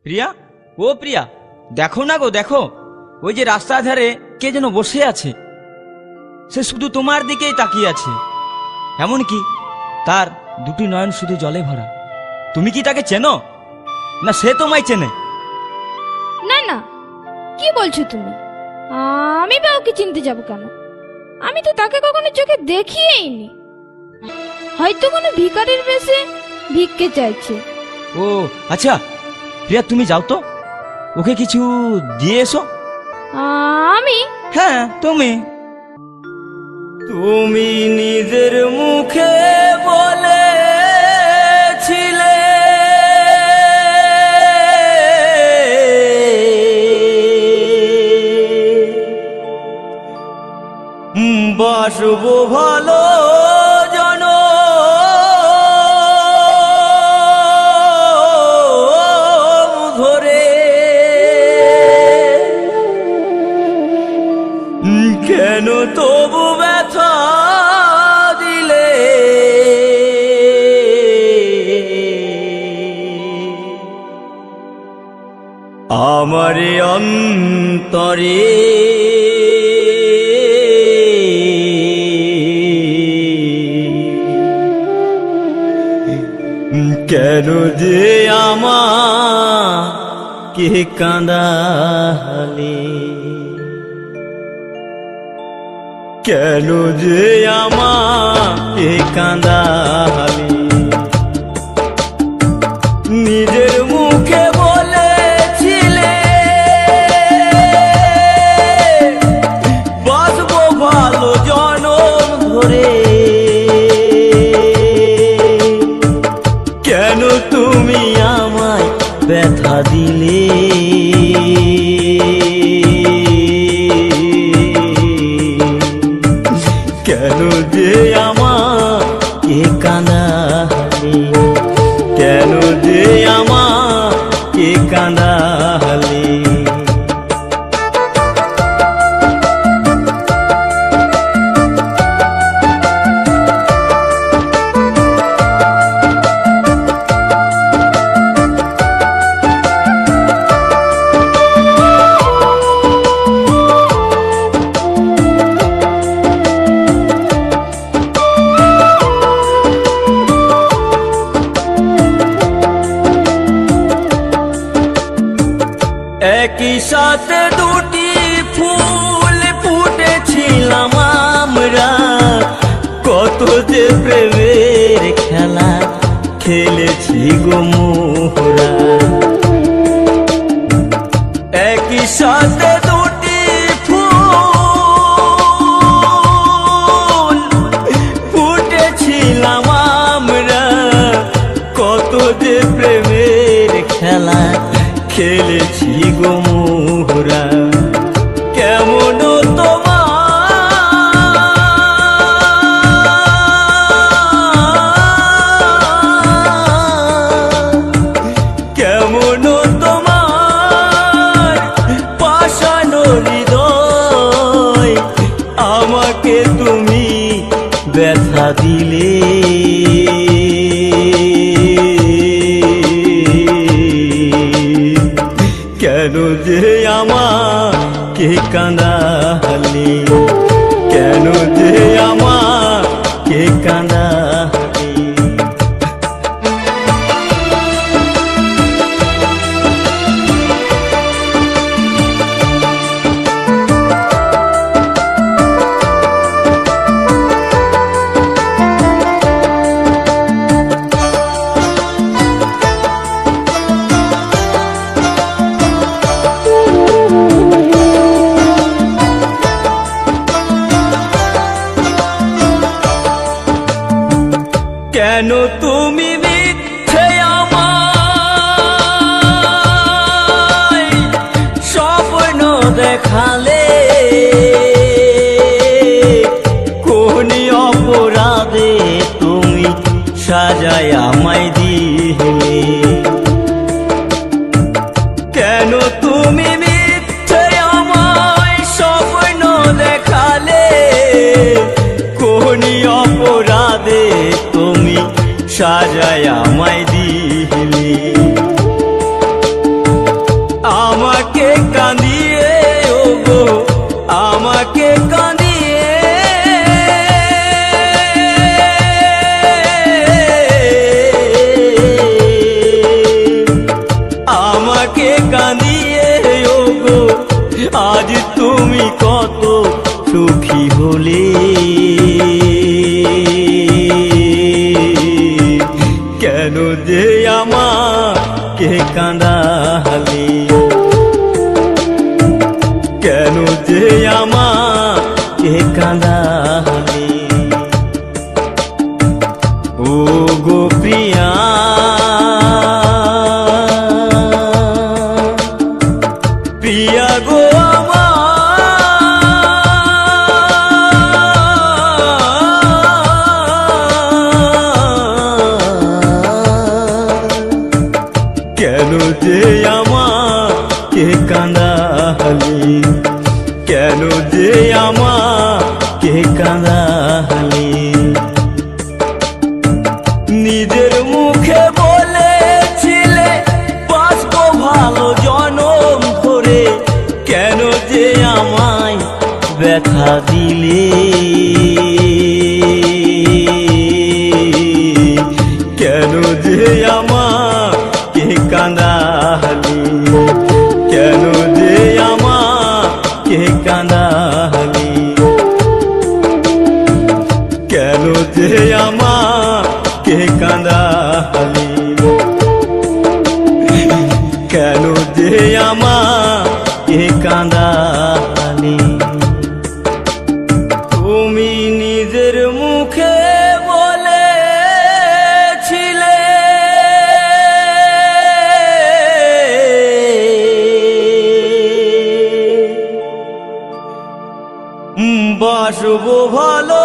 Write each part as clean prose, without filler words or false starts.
প্রিয়া, ও প্রিয়া, দেখো না গো, দেখো ওই যে রাস্তার ধারে কে যেন বসে আছে। সে শুধু তোমার দিকেই তাকিয়ে আছে, এমনকি তার দুটি নয়ন শুধু জলে ভরা। তুমি কি তাকে চেনো, না সে তোমায় চেনে? না না, কি বলছো তুমি? আমি বা ওকে চিনতে যাব কেন? আমি তো তাকে কখনো চোখে দেখিয়েইনি। হয়তো কোনো ভিখারির বেশে ভিক্ষে চাইছে। ও আচ্ছা প্রিয়া, তুমি যাও তো, ওকে কিছু দিয়ে এসো। আমি? হ্যাঁ তুমি। তুমি নিজের মুখে বলেছিলে বাসবো ভালো জন ধরে, কেন তবু ব্যথা দিলে? আমার অন্তরে কেন যে আমাকে কাঁদালে? কেন যে আমাকে কাঁদালে? নিজের মুখে বলেছিলে বাসবো ভালো জনম ধরে, কেন তুমি আমায় ব্যথা দিলে? কেন যে আমাকে কাঁদালে? কেন যে আমাকে কাঁদালে? একই সাথে দুটি ফুল ফুটেছিলাম আমরা, কত যে প্রেমের খেলা খেলেছি গো মোরা। একই সাথে দুটি ফুল ফুটেছিলাম আমরা, কত যে প্রেমের খেলা খেলেছি গো মোরা। কেমন কেমন তোমার পাষাণ হৃদয়, আমাকে তুমি ব্যথা দিলে? কেন যে আমাকে কাঁদালে? কেন যে আমাকে কাঁদালে? কেন তুমি মিথ্যে আমায় স্বপ্ন দেখালে? কোন অপরাধে তুমি সাজায় আমায় দিলে? কেন তুমি মিথ্যে আমায় স্বপ্ন দেখালে? কোন অপরাধে তুমি সাজায় আমায় দিলে? কাঁদালি, কেন যে আমাকে কাঁদালি। ও গো প্রিয়া, প্রিয়া গো কেন যে আমাকে কাঁদালি, কেন যে আমাকে কাঁদালি। নিজের মুখে বলেছিলে বাঁচবো ভালো জনম ধরে, কেন যে আমায় ব্যথা দিলে। কেন যে আমাকে কাঁদালি, কেন যে আমাকে কাঁদালি, কেন যে আমাকে কাঁদালি, কেন যে আমাকে কাঁদালি। তুমি নিজের মুখে বলেছিলে বাসবো ভালো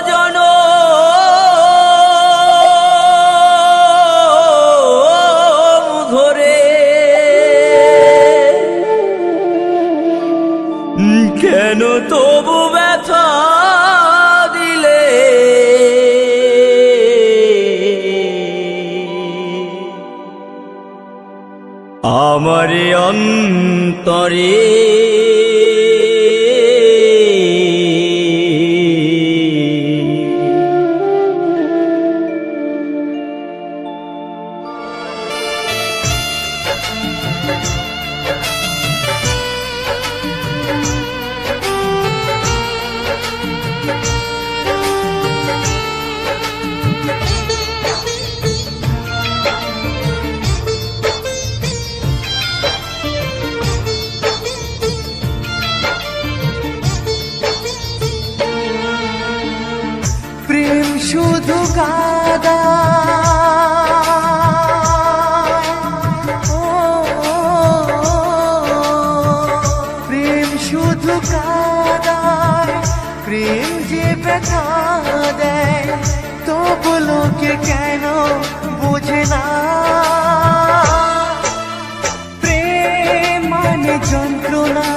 জনম ধরে, কেন তবু ব্যথা দিলে। আমার অন্তরে প্রেম শুধু কাদা, প্রেম শুধু কাদায়, প্রেম যে ব্যথা দেয়, তবু লোকে কেন বোঝে না। প্রেম মানে যন্ত্রণা,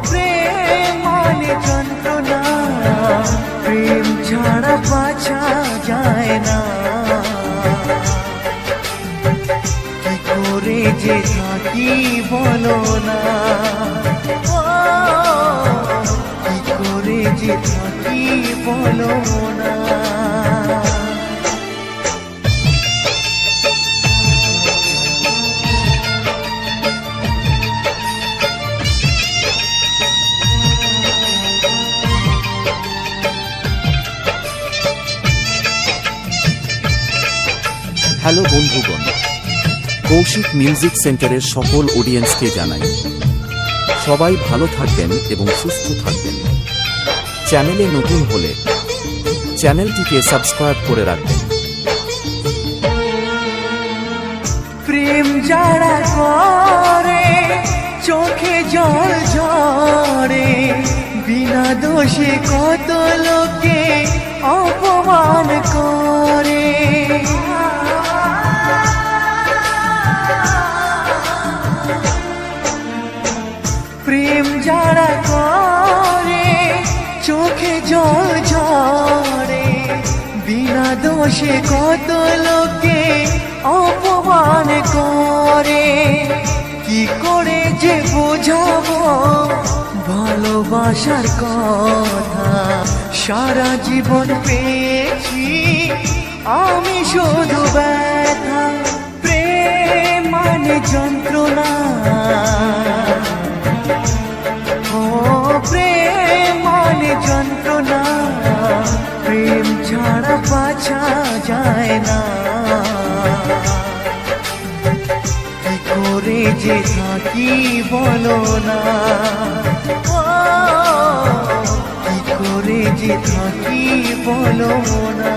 প্রেম মানে যন্ত্রণা, প্রেম ছাড়া বাঁচা যায় না। কি করে যে থাকি বলো না, কি করে যে থাকি বলো না। হ্যালো বন্ধুগণ, কৌশিক মিউজিক সেন্টারের সকল অডিয়েন্সকে জানাই সবাই ভালো থাকবেন এবং সুস্থ থাকবেন। চ্যানেলে নতুন হলে চ্যানেলটিকে সাবস্ক্রাইব করে রাখবেন। প্রেম যারা করে চোখে জল ঝরে, বিনা দোষে কত লোকে অপমান করে। প্রেম যারা করে চোখে জল ঝরে, বিনা দোষে কত লোকে অপমান করে। কি করে যে বোঝাবো ভালোবাসার কথা, সারা জীবন পেয়েছি আমি শুধু ব্যথা। প্রেম মানে যন্ত্রণা, ও প্রেম মানে যন্ত্রণা, প্রেম ছাড়া বাঁচা যায় না, কি করে যে থাকি বলো না, ও, কি করে যে থাকি বলো না।